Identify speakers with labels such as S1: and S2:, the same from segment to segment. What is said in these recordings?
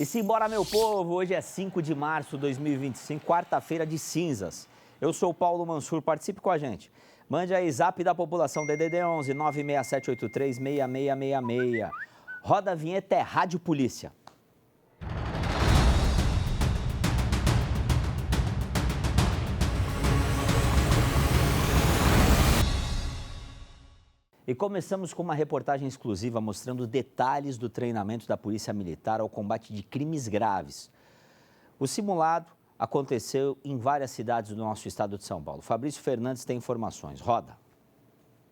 S1: E simbora, meu povo, hoje é 5 de março de 2025, quarta-feira de cinzas. Eu sou o Paulo Mansur, participe com a gente. Mande aí zap da população, DDD 11 96783 6666. Roda a vinheta, é Rádio Polícia. E começamos com uma reportagem exclusiva mostrando detalhes do treinamento da Polícia Militar ao combate de crimes graves. O simulado aconteceu em várias cidades do nosso estado de São Paulo. Fabrício Fernandes tem informações. Roda.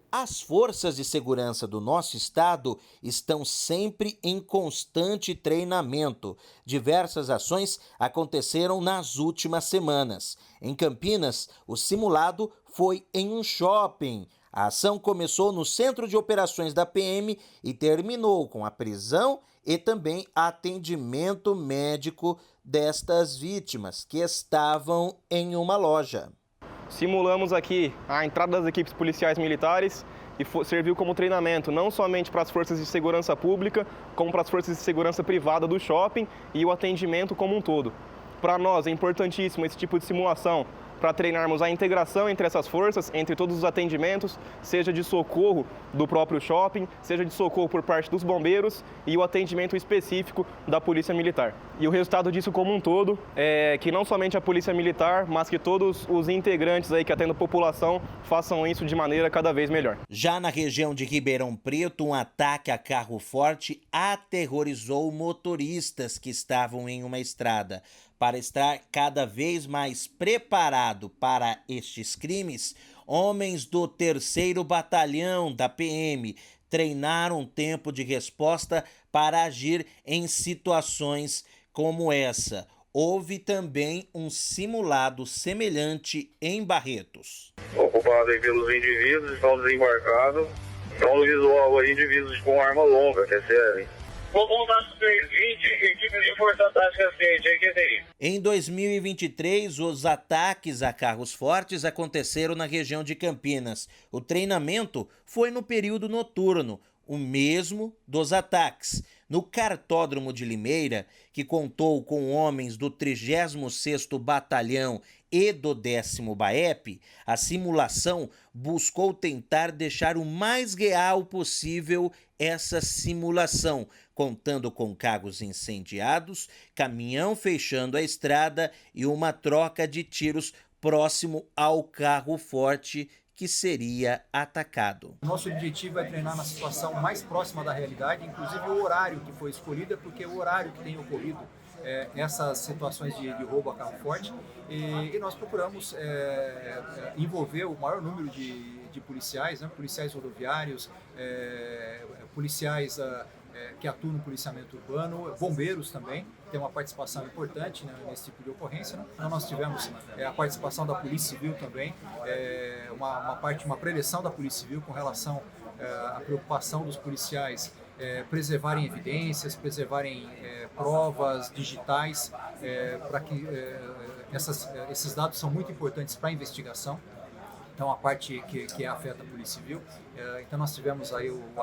S2: As forças de segurança do nosso estado estão sempre em constante treinamento. Diversas ações aconteceram nas últimas semanas. Em Campinas, o simulado foi em um shopping. A ação começou no Centro de Operações da PM e terminou com a prisão e também atendimento médico destas vítimas que estavam em uma loja.
S3: Simulamos aqui a entrada das equipes policiais militares e serviu como treinamento não somente para as forças de segurança pública, como para as forças de segurança privada do shopping e o atendimento como um todo. Para nós é importantíssimo esse tipo de simulação para treinarmos a integração entre essas forças, entre todos os atendimentos, seja de socorro do próprio shopping, seja de socorro por parte dos bombeiros e o atendimento específico da Polícia Militar. E o resultado disso como um todo é que não somente a Polícia Militar, mas que todos os integrantes aí que atendem a população façam isso de maneira cada vez melhor.
S2: Já na região de Ribeirão Preto, um ataque a carro forte aterrorizou motoristas que estavam em uma estrada. Para estar cada vez mais preparado para estes crimes, homens do 3º Batalhão da PM treinaram tempo de resposta para agir em situações como essa. Houve também um simulado semelhante em Barretos.
S4: Ocupado aí pelos indivíduos, estão desembarcados, estão no visual aí indivíduos com arma longa, que é sério. Vou montar super 20 equipes de força tática CTI.
S2: Em 2023, os ataques a carros fortes aconteceram na região de Campinas. O treinamento foi no período noturno, o mesmo dos ataques. No cartódromo de Limeira, que contou com homens do 36º Batalhão e do 10º BAEP, a simulação buscou tentar deixar o mais real possível essa simulação, contando com carros incendiados, caminhão fechando a estrada e uma troca de tiros próximo ao carro forte que seria atacado.
S5: Nosso objetivo é treinar na situação mais próxima da realidade, inclusive o horário que foi escolhido, porque é o horário que tem ocorrido essas situações de roubo a carro forte, e nós procuramos envolver o maior número de policiais, né, policiais rodoviários, policiais que atuam no policiamento urbano, bombeiros também, tem uma participação importante, né, nesse tipo de ocorrência. Né? Então nós tivemos a participação da Polícia Civil também, uma preleção da Polícia Civil com relação à preocupação dos policiais preservarem evidências, preservarem provas digitais, para que esses dados são muito importantes para a investigação. Então a parte que afeta a Polícia Civil. Então nós tivemos aí a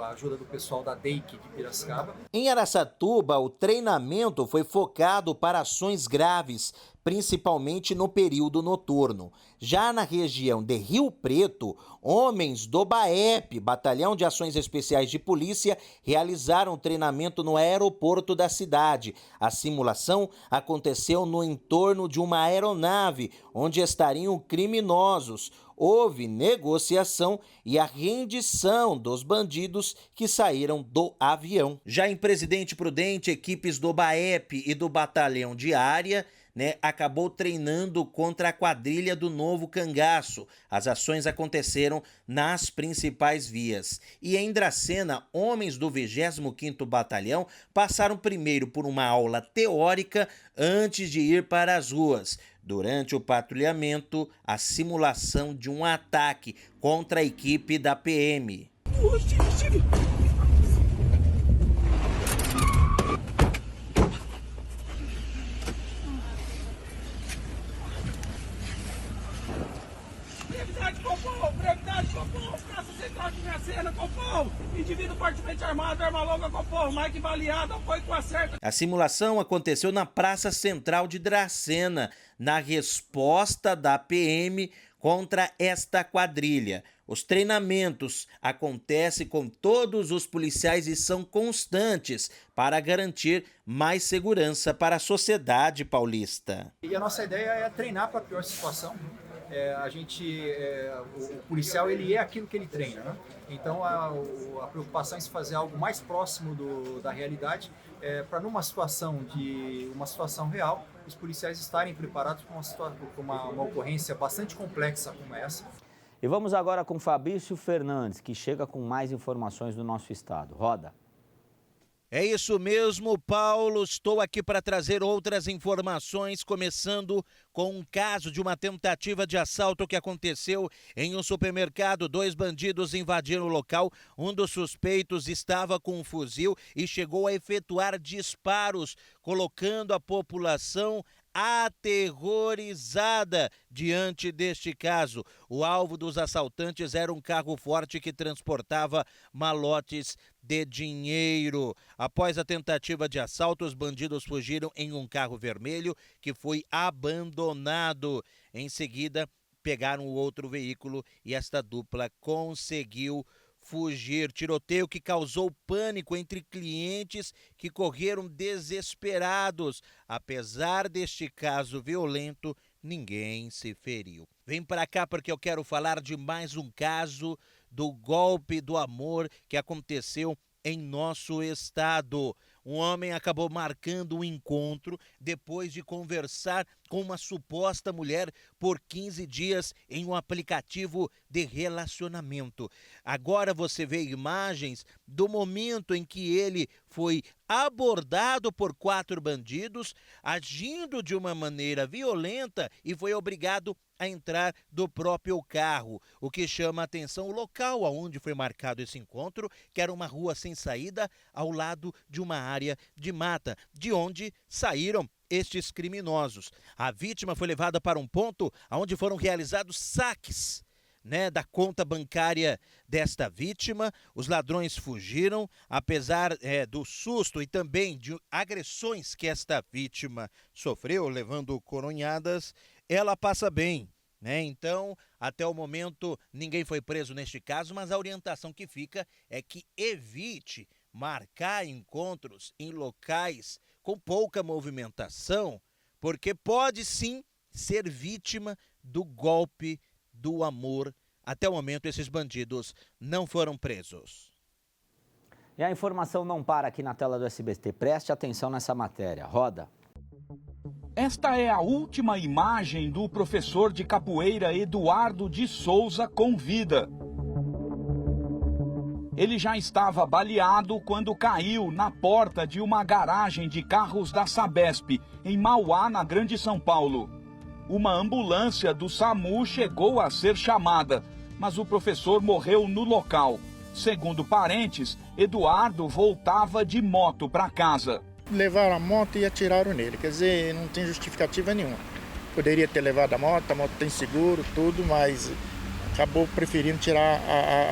S5: ajuda do pessoal da DEIC de Piracicaba.
S2: Em Araçatuba, o treinamento foi focado para ações graves, principalmente no período noturno. Já na região de Rio Preto, homens do BAEP, Batalhão de Ações Especiais de Polícia, realizaram treinamento no aeroporto da cidade. A simulação aconteceu no entorno de uma aeronave, onde estariam criminosos. Houve negociação e a rendição dos bandidos que saíram do avião. Já em Presidente Prudente, equipes do BAEP e do Batalhão de Área acabou treinando contra a quadrilha do Novo Cangaço. As ações aconteceram nas principais vias. E em Dracena, homens do 25º Batalhão passaram primeiro por uma aula teórica antes de ir para as ruas. Durante o patrulhamento, a simulação de um ataque contra a equipe da PM.
S6: Brevidade, socorro! Brevidade, socorro! Praça Central! ataque de cena com povo, indivíduo fortemente armado, arma longa com povo, Mike baleado, foi com acerto.
S2: A simulação aconteceu na Praça Central de Dracena, na resposta da PM contra esta quadrilha. Os treinamentos acontecem com todos os policiais e são constantes para garantir mais segurança para a sociedade paulista.
S5: E a nossa ideia é treinar para a pior situação. O policial ele é aquilo que ele treina, né? Então a preocupação em se fazer algo mais próximo da realidade, para numa situação real, os policiais estarem preparados para uma ocorrência bastante complexa como essa.
S1: E vamos agora com Fabrício Fernandes, que chega com mais informações do nosso estado. Roda.
S2: É isso mesmo, Paulo. Estou aqui para trazer outras informações, começando com um caso de uma tentativa de assalto que aconteceu em um supermercado. 2 bandidos invadiram o local. Um dos suspeitos estava com um fuzil e chegou a efetuar disparos, colocando a população aterrorizada diante deste caso. O alvo dos assaltantes era um carro forte que transportava malotes de dinheiro. Após a tentativa de assalto, os bandidos fugiram em um carro vermelho que foi abandonado. Em seguida, pegaram o outro veículo e esta dupla conseguiu fugir. Tiroteio que causou pânico entre clientes que correram desesperados. Apesar deste caso violento, ninguém se feriu. Vem pra cá porque eu quero falar de mais um caso do golpe do amor que aconteceu em nosso estado. Um homem acabou marcando um encontro depois de conversar com uma suposta mulher por 15 dias em um aplicativo de relacionamento. Agora você vê imagens do momento em que ele foi abordado por 4 bandidos, agindo de uma maneira violenta e foi obrigado a entrar do próprio carro. O que chama a atenção, o local onde foi marcado esse encontro, que era uma rua sem saída ao lado de uma área de mata, de onde saíram estes criminosos. A vítima foi levada para um ponto onde foram realizados saques, da conta bancária desta vítima. Os ladrões fugiram, apesar do susto e também de agressões que esta vítima sofreu, levando coronhadas, ela passa bem, Então, até o momento, ninguém foi preso neste caso, mas a orientação que fica é que evite marcar encontros em locais com pouca movimentação, porque pode sim ser vítima do golpe do amor. Até o momento, esses bandidos não foram presos.
S1: E a informação não para aqui na tela do SBT. Preste atenção nessa matéria. Roda.
S7: Esta é a última imagem do professor de capoeira Eduardo de Souza com vida. Ele já estava baleado quando caiu na porta de uma garagem de carros da Sabesp, em Mauá, na Grande São Paulo. Uma ambulância do SAMU chegou a ser chamada, mas o professor morreu no local. Segundo parentes, Eduardo voltava de moto para casa.
S8: Levaram a moto e atiraram nele, quer dizer, não tem justificativa nenhuma. Poderia ter levado a moto tem seguro, tudo, mas acabou preferindo tirar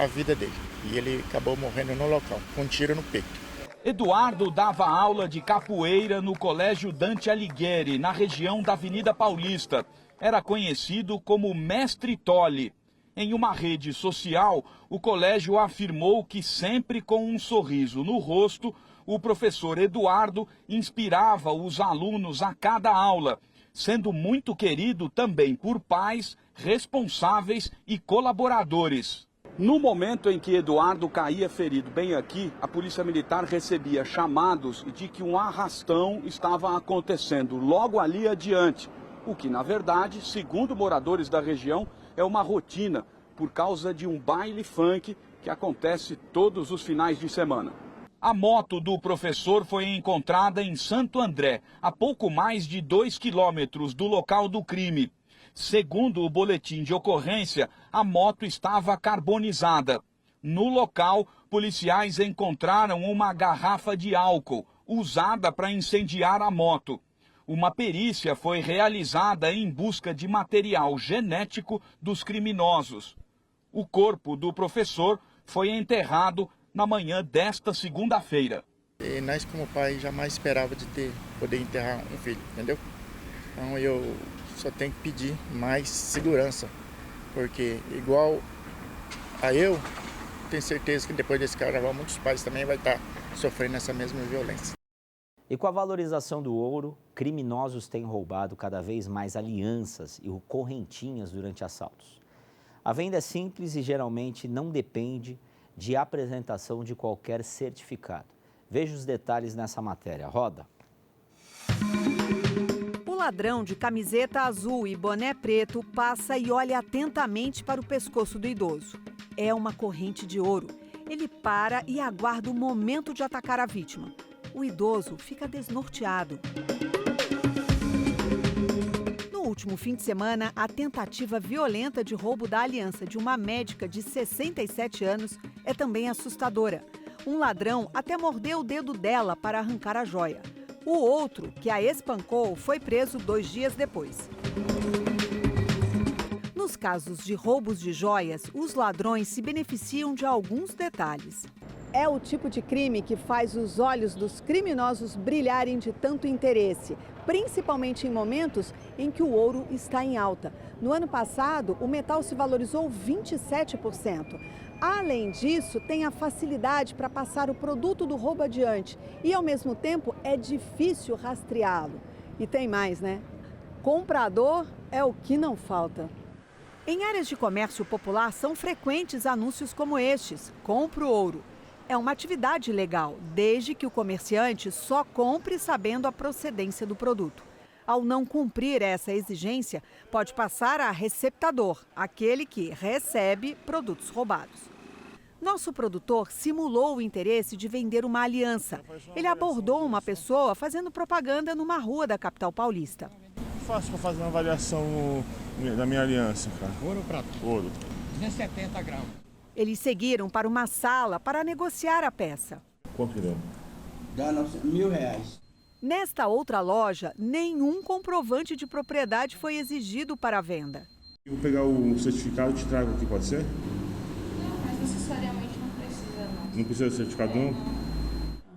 S8: a vida dele. E ele acabou morrendo no local, com um tiro no peito.
S7: Eduardo dava aula de capoeira no Colégio Dante Alighieri, na região da Avenida Paulista. Era conhecido como Mestre Tolly. Em uma rede social, o colégio afirmou que sempre com um sorriso no rosto, o professor Eduardo inspirava os alunos a cada aula, sendo muito querido também por pais, responsáveis e colaboradores. No momento em que Eduardo caía ferido bem aqui, a Polícia Militar recebia chamados de que um arrastão estava acontecendo logo ali adiante, o que, na verdade, segundo moradores da região, é uma rotina por causa de um baile funk que acontece todos os finais de semana. A moto do professor foi encontrada em Santo André, a pouco mais de 2 quilômetros do local do crime. Segundo o boletim de ocorrência, a moto estava carbonizada. No local, policiais encontraram uma garrafa de álcool, usada para incendiar a moto. Uma perícia foi realizada em busca de material genético dos criminosos. O corpo do professor foi enterrado na manhã desta segunda-feira.
S8: E nós, como pai, jamais esperava de poder enterrar um filho, entendeu? Então eu só tenho que pedir mais segurança, porque igual a eu, tenho certeza que depois desse carnaval muitos pais também vão estar sofrendo essa mesma violência.
S1: E com a valorização do ouro, criminosos têm roubado cada vez mais alianças e correntinhas durante assaltos. A venda é simples e geralmente não depende de apresentação de qualquer certificado. Veja os detalhes nessa matéria. Roda.
S9: O ladrão de camiseta azul e boné preto passa e olha atentamente para o pescoço do idoso. É uma corrente de ouro. Ele para e aguarda o momento de atacar a vítima. O idoso fica desnorteado. No último fim de semana, a tentativa violenta de roubo da aliança de uma médica de 67 anos é também assustadora. Um ladrão até mordeu o dedo dela para arrancar a joia. O outro, que a espancou, foi preso 2 dias depois. Nos casos de roubos de joias, os ladrões se beneficiam de alguns detalhes. É o tipo de crime que faz os olhos dos criminosos brilharem de tanto interesse, principalmente em momentos em que o ouro está em alta. No ano passado, o metal se valorizou 27%. Além disso, tem a facilidade para passar o produto do roubo adiante e, ao mesmo tempo, é difícil rastreá-lo. E tem mais, né? Comprador é o que não falta. Em áreas de comércio popular, são frequentes anúncios como estes: compre o ouro. É uma atividade legal, desde que o comerciante só compre sabendo a procedência do produto. Ao não cumprir essa exigência, pode passar a receptador, aquele que recebe produtos roubados. Nosso produtor simulou o interesse de vender uma aliança. Ele abordou uma pessoa fazendo propaganda numa rua da capital paulista.
S10: Faço para fazer uma avaliação da minha aliança, cara.
S11: Ouro ou prata?
S10: Ouro.
S11: 270 gramas.
S9: Eles seguiram para uma sala para negociar a peça.
S10: Quanto que deu?
S11: Dá R$1.000.
S9: Nesta outra loja, nenhum comprovante de propriedade foi exigido para a venda.
S10: Eu vou pegar o certificado e te trago aqui, pode ser?
S12: Não, mas necessariamente não precisa, não.
S10: Não precisa de certificado, não?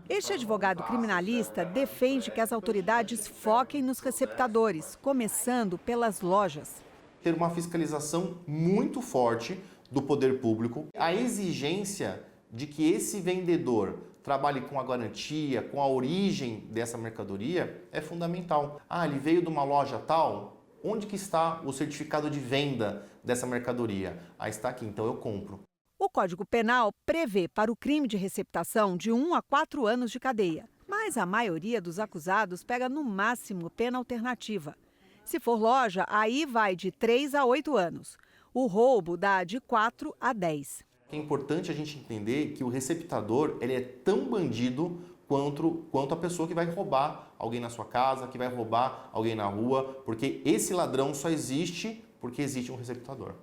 S9: Este advogado criminalista defende que as autoridades foquem nos receptadores, começando pelas lojas.
S13: Ter uma fiscalização muito forte do poder público, a exigência de que esse vendedor trabalhe com a garantia, com a origem dessa mercadoria é fundamental. Ah, ele veio de uma loja tal? Onde que está o certificado de venda dessa mercadoria? Ah, está aqui, então eu compro.
S9: O Código Penal prevê para o crime de receptação de 1 a 4 anos de cadeia, mas a maioria dos acusados pega no máximo pena alternativa. Se for loja, aí vai de 3 a 8 anos. O roubo dá de 4 a 10.
S13: É importante a gente entender que o receptador ele é tão bandido quanto a pessoa que vai roubar alguém na sua casa, que vai roubar alguém na rua, porque esse ladrão só existe porque existe um receptador.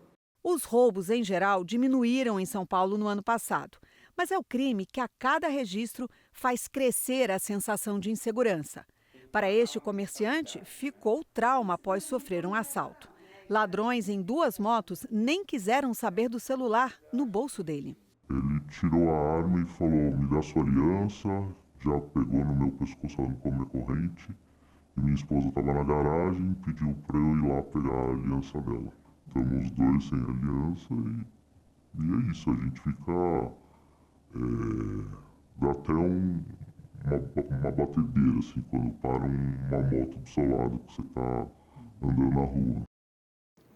S9: Os roubos, em geral, diminuíram em São Paulo no ano passado, mas é o crime que a cada registro faz crescer a sensação de insegurança. Para este comerciante, ficou trauma após sofrer um assalto. Ladrões em 2 motos nem quiseram saber do celular no bolso dele.
S14: Ele tirou a arma e falou, me dá sua aliança, já pegou no meu pescoço com a minha corrente. E minha esposa estava na garagem e pediu para eu ir lá pegar a aliança dela. Estamos os dois sem aliança e é isso, a gente fica... dá até uma batedeira, assim, quando para uma moto do seu lado que você está andando na rua.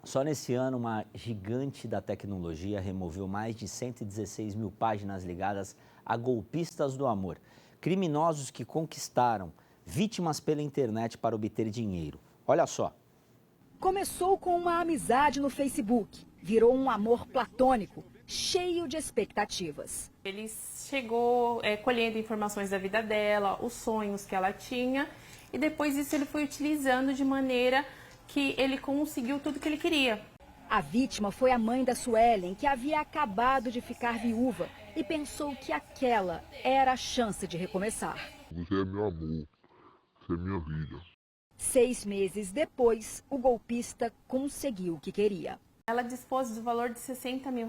S1: Só nesse ano, uma gigante da tecnologia removeu mais de 116 mil páginas ligadas a golpistas do amor. Criminosos que conquistaram vítimas pela internet para obter dinheiro. Olha só.
S15: Começou com uma amizade no Facebook. Virou um amor platônico, cheio de expectativas.
S12: Ele chegou colhendo informações da vida dela, os sonhos que ela tinha, e depois disso ele foi utilizando de maneira que ele conseguiu tudo que ele queria.
S15: A vítima foi a mãe da Suelen, que havia acabado de ficar viúva e pensou que aquela era a chance de recomeçar.
S14: Você é meu amor, você é minha vida.
S15: 6 meses depois, o golpista conseguiu o que queria.
S12: Ela dispôs do valor de R$60 mil,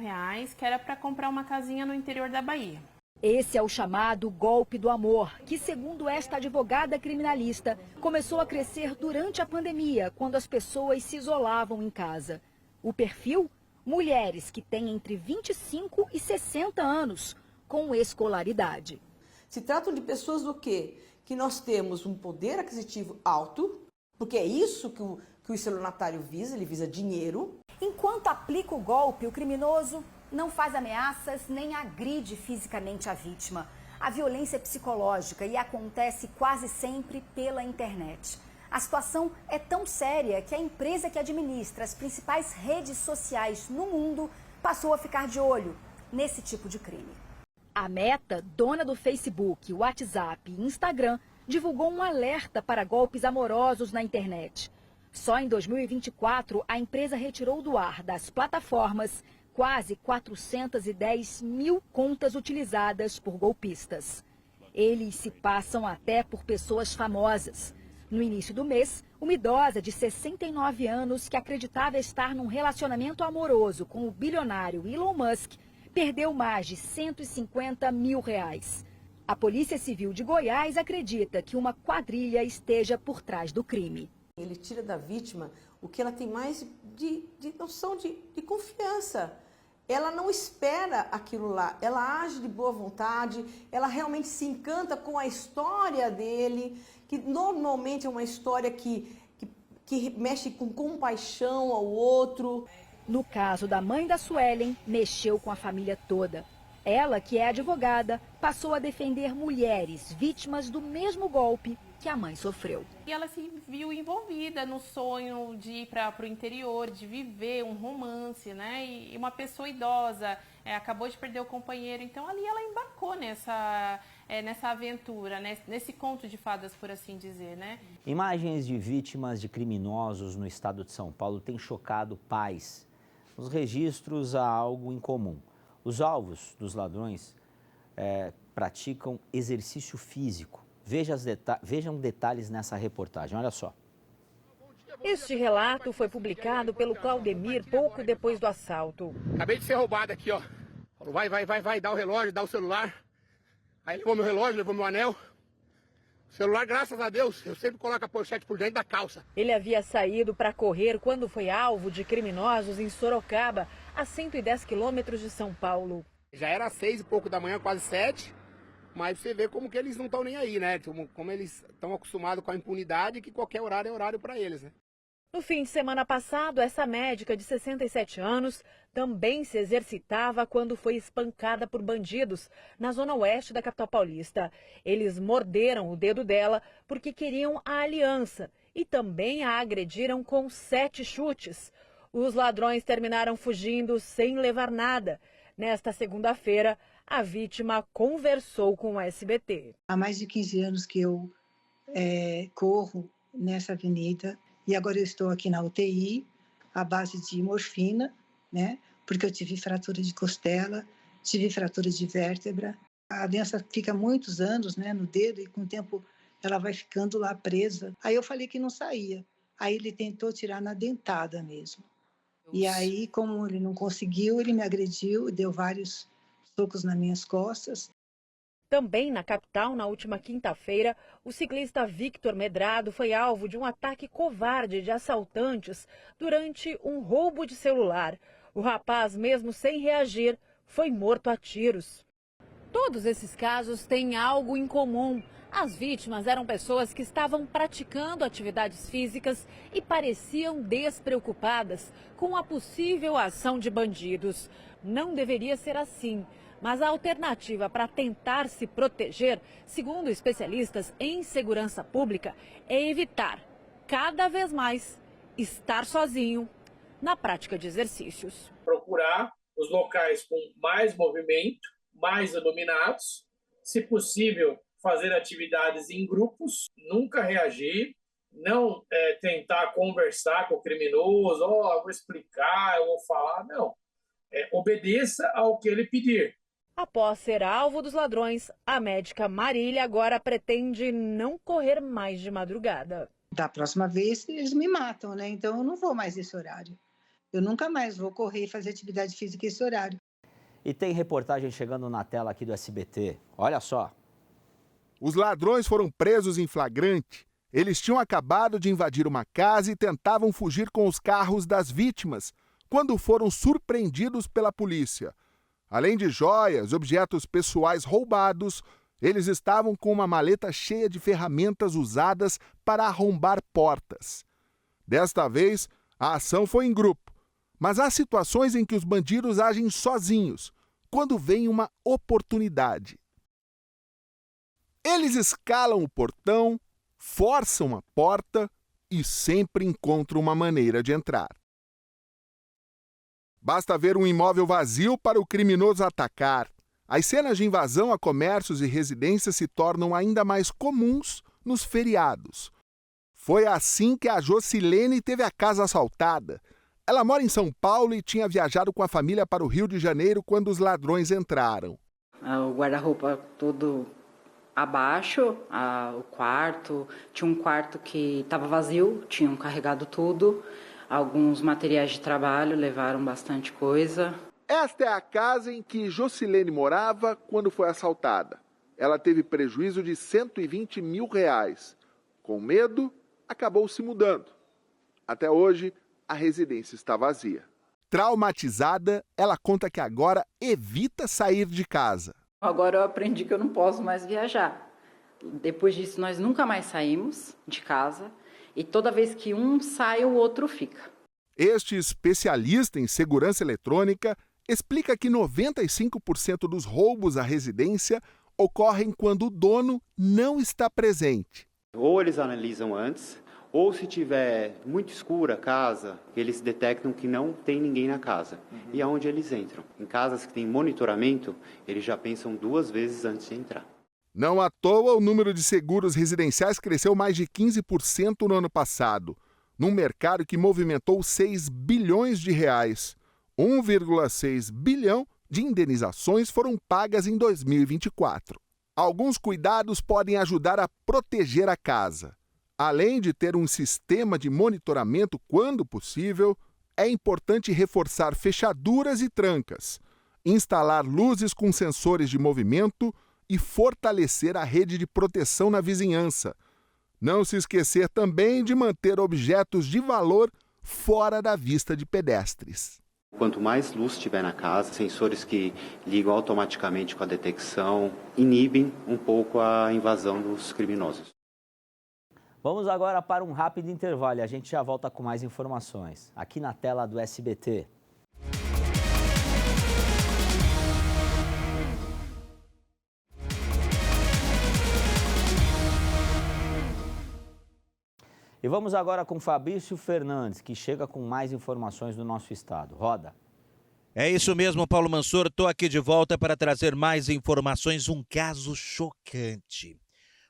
S12: que era para comprar uma casinha no interior da Bahia.
S15: Esse é o chamado golpe do amor, que, segundo esta advogada criminalista, começou a crescer durante a pandemia, quando as pessoas se isolavam em casa. O perfil? Mulheres que têm entre 25 e 60 anos, com escolaridade.
S16: Se tratam de pessoas do quê? Que nós temos um poder aquisitivo alto, porque é isso que o estelionatário visa, ele visa dinheiro.
S15: Enquanto aplica o golpe, o criminoso não faz ameaças nem agride fisicamente a vítima. A violência é psicológica e acontece quase sempre pela internet. A situação é tão séria que a empresa que administra as principais redes sociais no mundo passou a ficar de olho nesse tipo de crime. A Meta, dona do Facebook, WhatsApp e Instagram, divulgou um alerta para golpes amorosos na internet. Só em 2024, a empresa retirou do ar das plataformas quase 410 mil contas utilizadas por golpistas. Eles se passam até por pessoas famosas. No início do mês, uma idosa de 69 anos que acreditava estar num relacionamento amoroso com o bilionário Elon Musk perdeu mais de R$150 mil. A Polícia Civil de Goiás acredita que uma quadrilha esteja por trás do crime.
S16: Ele tira da vítima o que ela tem mais de noção de confiança. Ela não espera aquilo lá, ela age de boa vontade, ela realmente se encanta com a história dele, que normalmente é uma história que mexe com compaixão ao outro.
S15: No caso da mãe da Suelen, mexeu com a família toda. Ela, que é advogada, passou a defender mulheres vítimas do mesmo golpe que a mãe sofreu.
S12: E ela se viu envolvida no sonho de ir para o interior, de viver um romance, né? E uma pessoa idosa acabou de perder o companheiro, então ali ela embarcou nessa aventura, né? Nesse conto de fadas, por assim dizer, né?
S1: Imagens de vítimas de criminosos no estado de São Paulo têm chocado pais. Nos registros há algo em comum. Os alvos dos ladrões praticam exercício físico. Vejam detalhes nessa reportagem, olha só.
S17: Este relato foi publicado pelo Claudemir pouco depois do assalto.
S18: Acabei de ser roubado aqui, ó. Falou, vai, dá o relógio, dá o celular. Aí levou meu relógio, levou meu anel. O celular, graças a Deus, eu sempre coloco a pochete por dentro da calça.
S17: Ele havia saído para correr quando foi alvo de criminosos em Sorocaba, a 110 quilômetros de São Paulo.
S18: Já era 6 e pouco da manhã, quase 7. Mas você vê como que eles não estão nem aí, né? Como eles estão acostumados com a impunidade, que qualquer horário é horário para eles, né?
S17: No fim de semana passado, essa médica de 67 anos também se exercitava quando foi espancada por bandidos na zona oeste da capital paulista. Eles morderam o dedo dela porque queriam a aliança e também a agrediram com 7 chutes. Os ladrões terminaram fugindo sem levar nada. Nesta segunda-feira, a vítima conversou com o SBT.
S19: Há mais de 15 anos que eu corro nessa avenida e agora eu estou aqui na UTI, à base de morfina, né? Porque eu tive fratura de costela, tive fratura de vértebra. A aliança fica muitos anos, né, no dedo e com o tempo ela vai ficando lá presa. Aí eu falei que não saía. Aí ele tentou tirar na dentada mesmo. E aí, como ele não conseguiu, ele me agrediu, deu vários socos nas minhas costas.
S17: Também na capital, na última quinta-feira, o ciclista Victor Medrado foi alvo de um ataque covarde de assaltantes durante um roubo de celular. O rapaz, mesmo sem reagir, foi morto a tiros. Todos esses casos têm algo em comum. As vítimas eram pessoas que estavam praticando atividades físicas e pareciam despreocupadas com a possível ação de bandidos. Não deveria ser assim, mas a alternativa para tentar se proteger, segundo especialistas em segurança pública, é evitar cada vez mais estar sozinho na prática de exercícios.
S6: Procurar os locais com mais movimento, mais iluminados, se possível, fazer atividades em grupos, nunca reagir, não tentar conversar com o criminoso, eu vou explicar, eu vou falar, não. Obedeça ao que ele pedir.
S17: Após ser alvo dos ladrões, a médica Marília agora pretende não correr mais de madrugada.
S19: Da próxima vez eles me matam, né? Então eu não vou mais nesse horário. Eu nunca mais vou correr e fazer atividade física esse horário.
S1: E tem reportagem chegando na tela aqui do SBT. Olha só.
S20: Os ladrões foram presos em flagrante. Eles tinham acabado de invadir uma casa e tentavam fugir com os carros das vítimas, quando foram surpreendidos pela polícia. Além de joias, objetos pessoais roubados, eles estavam com uma maleta cheia de ferramentas usadas para arrombar portas. Desta vez, a ação foi em grupo, mas há situações em que os bandidos agem sozinhos, quando vem uma oportunidade. Eles escalam o portão, forçam a porta e sempre encontram uma maneira de entrar. Basta ver um imóvel vazio para o criminoso atacar. As cenas de invasão a comércios e residências se tornam ainda mais comuns nos feriados. Foi assim que a Jocilene teve a casa assaltada. Ela mora em São Paulo e tinha viajado com a família para o Rio de Janeiro quando os ladrões entraram.
S21: O guarda-roupa todo abaixo, o quarto. Tinha um quarto que estava vazio, tinham carregado tudo. Alguns materiais de trabalho, levaram bastante coisa.
S20: Esta é a casa em que Jocilene morava quando foi assaltada. Ela teve prejuízo de R$120 mil. Com medo, acabou se mudando. Até hoje, a residência está vazia. Traumatizada, ela conta que agora evita sair de casa.
S21: Agora eu aprendi que eu não posso mais viajar. Depois disso, nós nunca mais saímos de casa. E toda vez que um sai, o outro fica.
S20: Este especialista em segurança eletrônica explica que 95% dos roubos à residência ocorrem quando o dono não está presente.
S22: Ou eles analisam antes, ou se tiver muito escura a casa, eles detectam que não tem ninguém na casa. E é onde eles entram. Em casas que tem monitoramento, eles já pensam 2 vezes antes de entrar.
S20: Não à toa, o número de seguros residenciais cresceu mais de 15% no ano passado, num mercado que movimentou R$6 bilhões. 1,6 bilhão de indenizações foram pagas em 2024. Alguns cuidados podem ajudar a proteger a casa. Além de ter um sistema de monitoramento quando possível, é importante reforçar fechaduras e trancas, instalar luzes com sensores de movimento e fortalecer a rede de proteção na vizinhança. Não se esquecer também de manter objetos de valor fora da vista de pedestres.
S22: Quanto mais luz tiver na casa, sensores que ligam automaticamente com a detecção, inibem um pouco a invasão dos criminosos.
S1: Vamos agora para um rápido intervalo e a gente já volta com mais informações. Aqui na tela do SBT. E vamos agora com Fabrício Fernandes, que chega com mais informações do nosso estado. Roda.
S23: É isso mesmo, Paulo Mansur. Estou aqui de volta para trazer mais informações. Um caso chocante.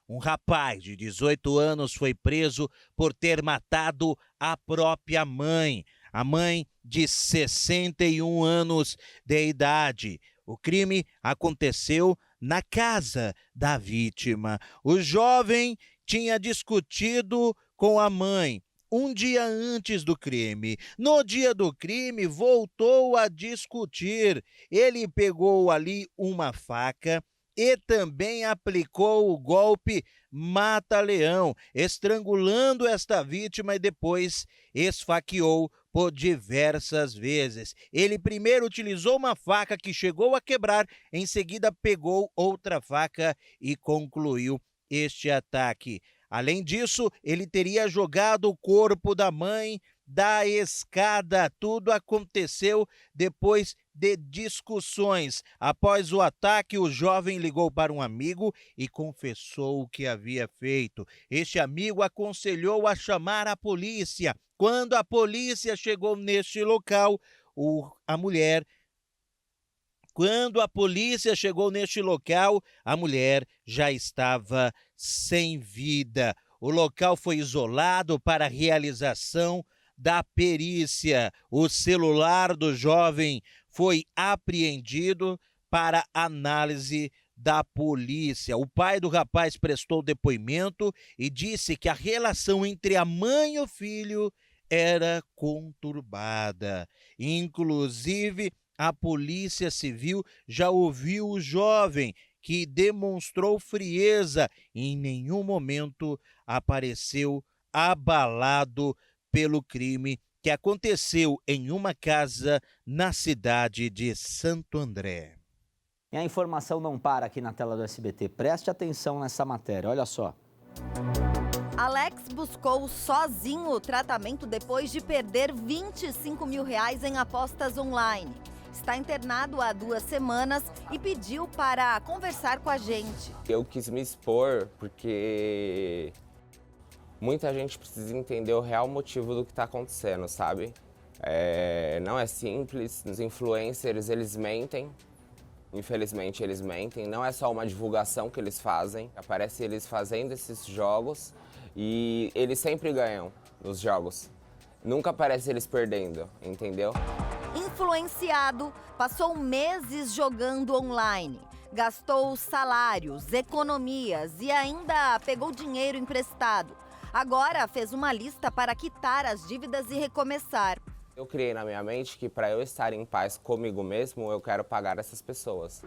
S23: Um rapaz de 18 anos foi preso por ter matado a própria mãe. A mãe de 61 anos de idade. O crime aconteceu na casa da vítima. O jovem tinha discutido com a mãe um dia antes do crime. No dia do crime, voltou a discutir. Ele pegou ali uma faca e também aplicou o golpe mata-leão, estrangulando esta vítima e depois esfaqueou por diversas vezes. Ele primeiro utilizou uma faca que chegou a quebrar, em seguida pegou outra faca e concluiu este ataque. Além disso, ele teria jogado o corpo da mãe da escada. Tudo aconteceu depois de discussões. Após o ataque, o jovem ligou para um amigo e confessou o que havia feito. Este amigo aconselhou a chamar a polícia. Quando a polícia chegou neste local, a mulher já estava sem vida. O local foi isolado para a realização da perícia. O celular do jovem foi apreendido para análise da polícia. O pai do rapaz prestou depoimento e disse que a relação entre a mãe e o filho era conturbada. Inclusive, a Polícia Civil já ouviu o jovem, que demonstrou frieza e em nenhum momento apareceu abalado pelo crime que aconteceu em uma casa na cidade de Santo André.
S1: E a informação não para aqui na tela do SBT. Preste atenção nessa matéria, olha só.
S3: Alex buscou sozinho o tratamento depois de perder R$25 mil em apostas online. Está internado há 2 semanas e pediu para conversar com a gente.
S4: Eu quis me expor porque muita gente precisa entender o real motivo do que está acontecendo, sabe? Não é simples, os influencers, eles mentem. Infelizmente, eles mentem. Não é só uma divulgação que eles fazem. Aparece eles fazendo esses jogos e eles sempre ganham nos jogos. Nunca aparece eles perdendo, entendeu?
S3: Influenciado, passou meses jogando online. Gastou salários, economias e ainda pegou dinheiro emprestado. Agora fez uma lista para quitar as dívidas e recomeçar.
S4: Eu criei na minha mente que para eu estar em paz comigo mesmo, eu quero pagar essas pessoas.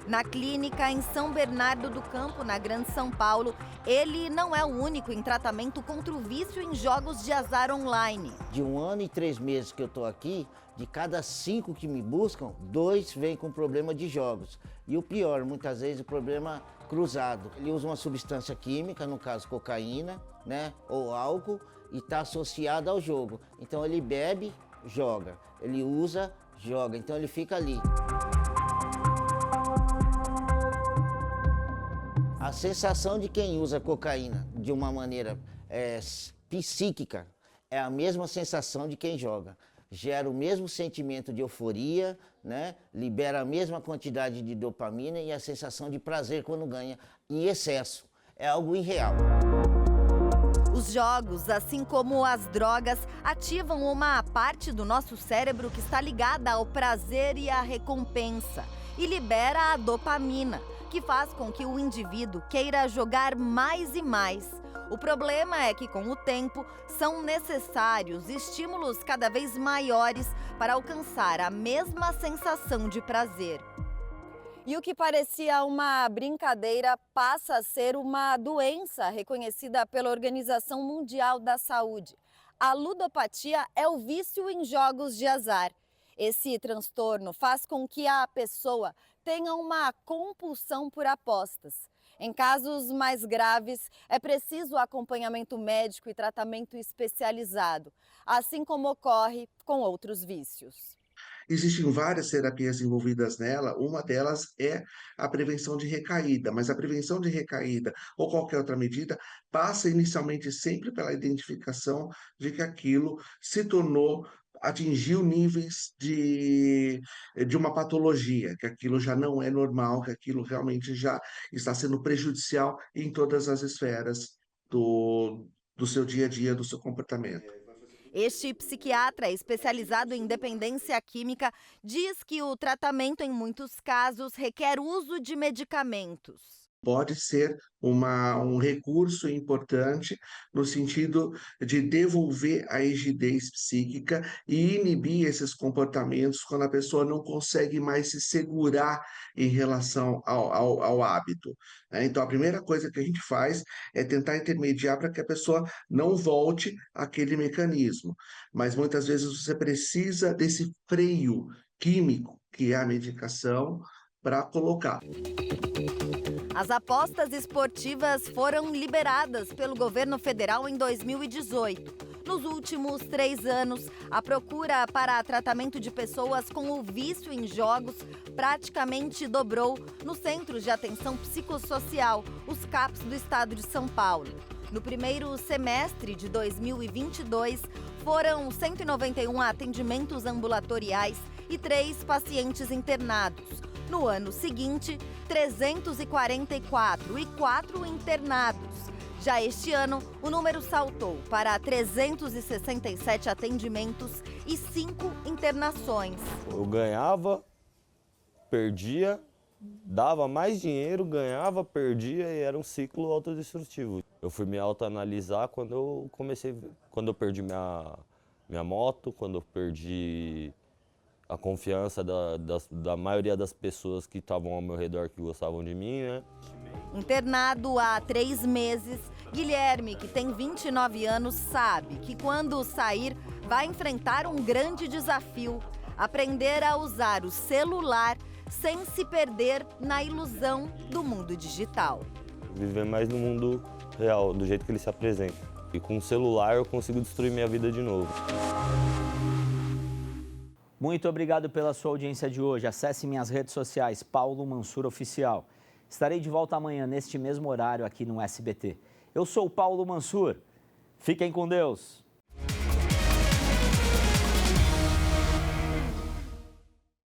S3: Na clínica em São Bernardo do Campo, na Grande São Paulo, ele não é o único em tratamento contra o vício em jogos de azar online.
S5: De 1 ano e 3 meses que eu estou aqui, de cada 5 que me buscam, 2 vêm com problema de jogos. E o pior, muitas vezes, o problema cruzado. Ele usa uma substância química, no caso cocaína, né, ou álcool, e está associado ao jogo. Então ele bebe, joga. Ele usa, joga. Então ele fica ali. A sensação de quem usa cocaína de uma maneira psíquica é a mesma sensação de quem joga. Gera o mesmo sentimento de euforia, né? Libera a mesma quantidade de dopamina e a sensação de prazer quando ganha em excesso. É algo irreal.
S3: Os jogos, assim como as drogas, ativam uma parte do nosso cérebro que está ligada ao prazer e à recompensa e libera a dopamina, que faz com que o indivíduo queira jogar mais e mais. O problema é que, com o tempo, são necessários estímulos cada vez maiores para alcançar a mesma sensação de prazer. E o que parecia uma brincadeira passa a ser uma doença reconhecida pela Organização Mundial da Saúde. A ludopatia é o vício em jogos de azar. Esse transtorno faz com que a pessoa tenha uma compulsão por apostas. Em casos mais graves, é preciso acompanhamento médico e tratamento especializado, assim como ocorre com outros vícios.
S24: Existem várias terapias envolvidas nela, uma delas é a prevenção de recaída, mas a prevenção de recaída ou qualquer outra medida passa inicialmente sempre pela identificação de que aquilo atingiu níveis de uma patologia, que aquilo já não é normal, que aquilo realmente já está sendo prejudicial em todas as esferas do seu dia a dia, do seu comportamento.
S3: Este psiquiatra especializado em dependência química diz que o tratamento, em muitos casos, requer uso de medicamentos.
S24: Pode ser um recurso importante no sentido de devolver a rigidez psíquica e inibir esses comportamentos quando a pessoa não consegue mais se segurar em relação ao hábito. Então, a primeira coisa que a gente faz é tentar intermediar para que a pessoa não volte àquele mecanismo. Mas muitas vezes você precisa desse freio químico, que é a medicação, para colocar.
S3: As apostas esportivas foram liberadas pelo governo federal em 2018. Nos últimos 3 anos, a procura para tratamento de pessoas com o vício em jogos praticamente dobrou nos Centros de Atenção Psicossocial, os CAPs do estado de São Paulo. No primeiro semestre de 2022, foram 191 atendimentos ambulatoriais e 3 pacientes internados. No ano seguinte, 344 e 4 internados. Já este ano, o número saltou para 367 atendimentos e 5 internações.
S25: Eu ganhava, perdia, dava mais dinheiro, ganhava, perdia e era um ciclo autodestrutivo. Eu fui me autoanalisar quando eu perdi minha moto, quando eu perdi a confiança da maioria das pessoas que estavam ao meu redor, que gostavam de mim, né?
S3: Internado há 3 meses, Guilherme, que tem 29 anos, sabe que quando sair vai enfrentar um grande desafio: aprender a usar o celular sem se perder na ilusão do mundo digital.
S25: Viver mais no mundo real, do jeito que ele se apresenta. E com o celular eu consigo destruir minha vida de novo.
S1: Muito obrigado pela sua audiência de hoje. Acesse minhas redes sociais, Paulo Mansur Oficial. Estarei de volta amanhã, neste mesmo horário, aqui no SBT. Eu sou o Paulo Mansur. Fiquem com Deus.